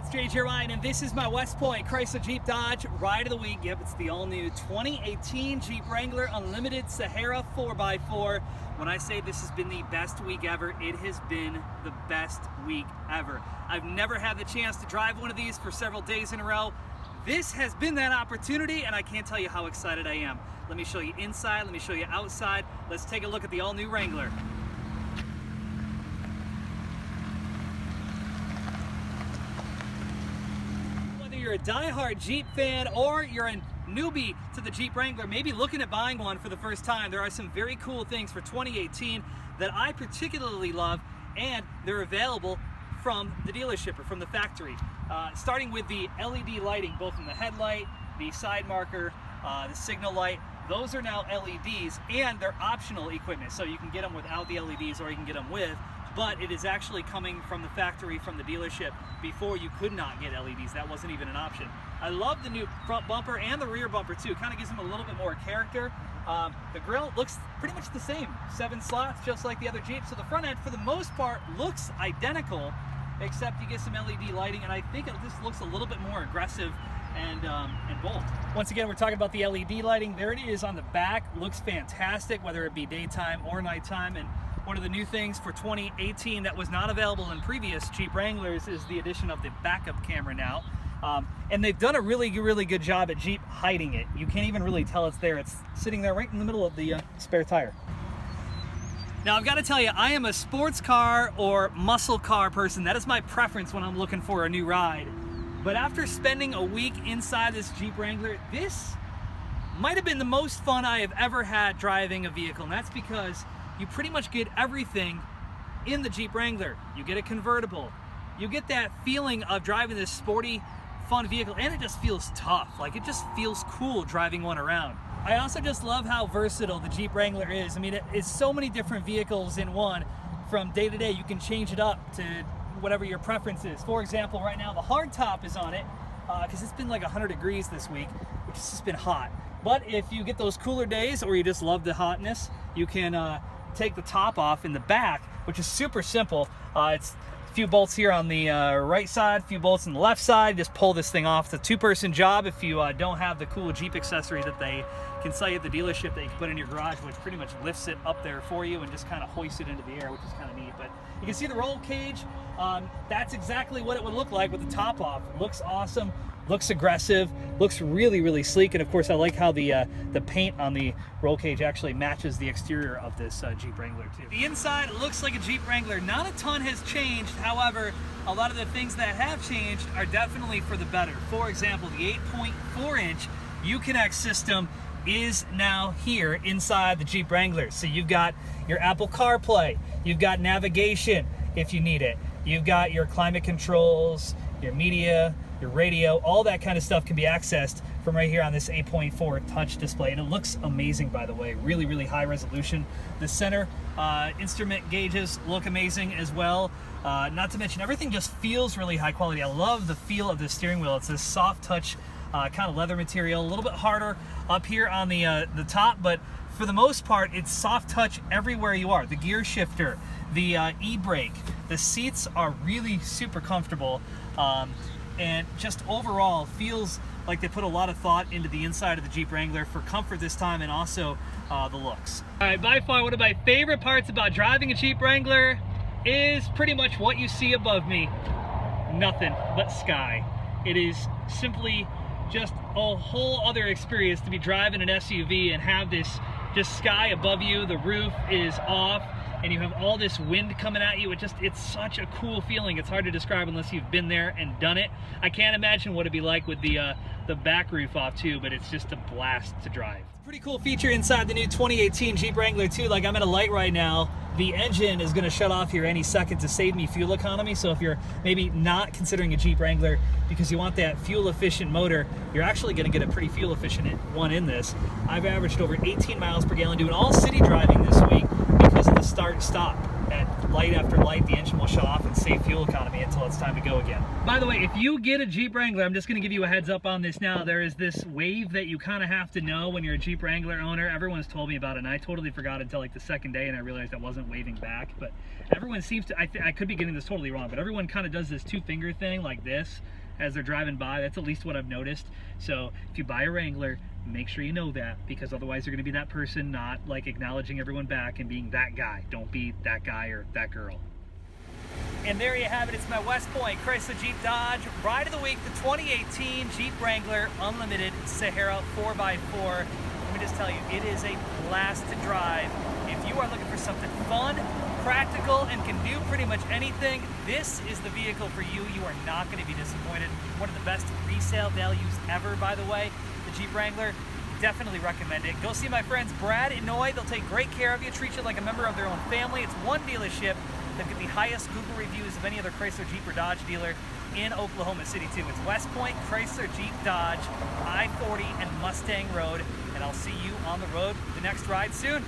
it's JJ Ryan, and this is my Westpointe Chrysler Jeep Dodge Ride of the Week. Yep, it's the all-new 2018 Jeep Wrangler Unlimited Sahara 4x4. When I say this has been the best week ever, it has been the best week ever. I've never had the chance to drive one of these for several days in a row. This has been that opportunity, and I can't tell you how excited I am. Let me show you inside, let me show you outside. Let's take a look at the all-new Wrangler. You're a die-hard Jeep fan or you're a newbie to the Jeep Wrangler, maybe looking at buying one for the first time, there are some very cool things for 2018 that I particularly love, and they're available from the dealership or from the factory. Starting with the LED lighting, both in the headlight, the side marker, the signal light. Those are now LEDs, and they're optional equipment, so you can get them without the LEDs or you can get them with. But it is actually coming from the factory, from the dealership. Before, you could not get LEDs. That wasn't even an option. I love the new front bumper and the rear bumper too. Kind of gives them a little bit more character. The grille looks pretty much the same. 7 slots, just like the other Jeep. So the front end, for the most part, looks identical, except you get some LED lighting, and I think it just looks a little bit more aggressive and bold. Once again, we're talking about the LED lighting. There it is on the back. Looks fantastic, whether it be daytime or nighttime. And one of the new things for 2018 that was not available in previous Jeep Wranglers is the addition of the backup camera now. And they've done a really good job at Jeep hiding it. You can't even really tell it's there. It's sitting there right in the middle of the spare tire. Now, I've got to tell you, I am a sports car or muscle car person. That is my preference when I'm looking for a new ride. But after spending a week inside this Jeep Wrangler, this might have been the most fun I have ever had driving a vehicle. And that's because you pretty much get everything in the Jeep Wrangler. You get a convertible. You get that feeling of driving this sporty, fun vehicle, and it just feels tough. Like, it just feels cool driving one around. I also just love how versatile the Jeep Wrangler is. I mean, it is so many different vehicles in one. From day to day, you can change it up to whatever your preference is. For example, right now the hardtop is on it because it's been like 100 degrees this week, which has just been hot. But if you get those cooler days or you just love the hotness, you can take the top off in the back, which is super simple. It's a few bolts here on the right side, a few bolts on the left side. Just pull this thing off. It's a two-person job if you don't have the cool Jeep accessory that they can sell you at the dealership that you can put in your garage, which pretty much lifts it up there for you and just kind of hoists it into the air, which is kind of neat. But you can see the roll cage. That's exactly what it would look like with the top off. It looks awesome. Looks aggressive, looks really sleek, and of course I like how the paint on the roll cage actually matches the exterior of this Jeep Wrangler too. The inside looks like a Jeep Wrangler. Not a ton has changed, however, a lot of the things that have changed are definitely for the better. For example, the 8.4-inch Uconnect system is now here inside the Jeep Wrangler. So you've got your Apple CarPlay, you've got navigation if you need it, you've got your climate controls, your media, your radio, all that kind of stuff can be accessed from right here on this 8.4 touch display. And it looks amazing, by the way, really high resolution. The center instrument gauges look amazing as well. Not to mention, everything just feels really high quality. I love the feel of the steering wheel. It's this soft touch kind of leather material, a little bit harder up here on the top, but for the most part, it's soft touch everywhere you are. The gear shifter, the e-brake, the seats are really super comfortable. And just overall feels like they put a lot of thought into the inside of the Jeep Wrangler for comfort this time, and also the looks. All right, by far one of my favorite parts about driving a Jeep Wrangler is pretty much what you see above me. Nothing but sky. It is simply just a whole other experience to be driving an SUV and have this just sky above you. The roof is off, and you have all this wind coming at you. It's such a cool feeling. It's hard to describe unless you've been there and done it. I can't imagine what it'd be like with the back roof off too, but it's just a blast to drive. It's a pretty cool feature inside the new 2018 Jeep Wrangler too. Like, I'm at a light right now. The engine is gonna shut off here any second to save me fuel economy. So if you're maybe not considering a Jeep Wrangler because you want that fuel efficient motor, you're actually gonna get a pretty fuel efficient one in this. I've averaged over 18 miles per gallon doing all city driving this week because of the start and stop. that light after light, the engine will shut off and save fuel economy until it's time to go again. By the way, if you get a Jeep Wrangler, I'm just going to give you a heads up on this now. There is this wave that you kind of have to know when you're a Jeep Wrangler owner. Everyone's told me about it, and I totally forgot until like the second day, and I realized I wasn't waving back. But everyone seems to, I could be getting this totally wrong, but everyone kind of does this two-finger thing like this as they're driving by. That's at least what I've noticed. So if you buy a Wrangler, make sure you know that, because otherwise you're going to be that person not like acknowledging everyone back and being that guy. Don't be that guy or that girl. And there you have it. It's my Westpointe Chrysler Jeep Dodge Ride of the Week, the 2018 Jeep Wrangler Unlimited Sahara 4x4. Let me just tell you, it is a blast to drive. If you are looking for something fun, practical, and can do pretty much anything, this is the vehicle for you. You are not going to be disappointed. One of the best resale values ever, by the way. The Jeep Wrangler, definitely recommend it. Go see my friends Brad and Noy. They'll take great care of you, treat you like a member of their own family. It's one dealership that get the highest Google reviews of any other Chrysler, Jeep, or Dodge dealer in Oklahoma City, too. It's Westpointe Chrysler Jeep Dodge, I-40 and Mustang Road. And I'll see you on the road the next ride soon.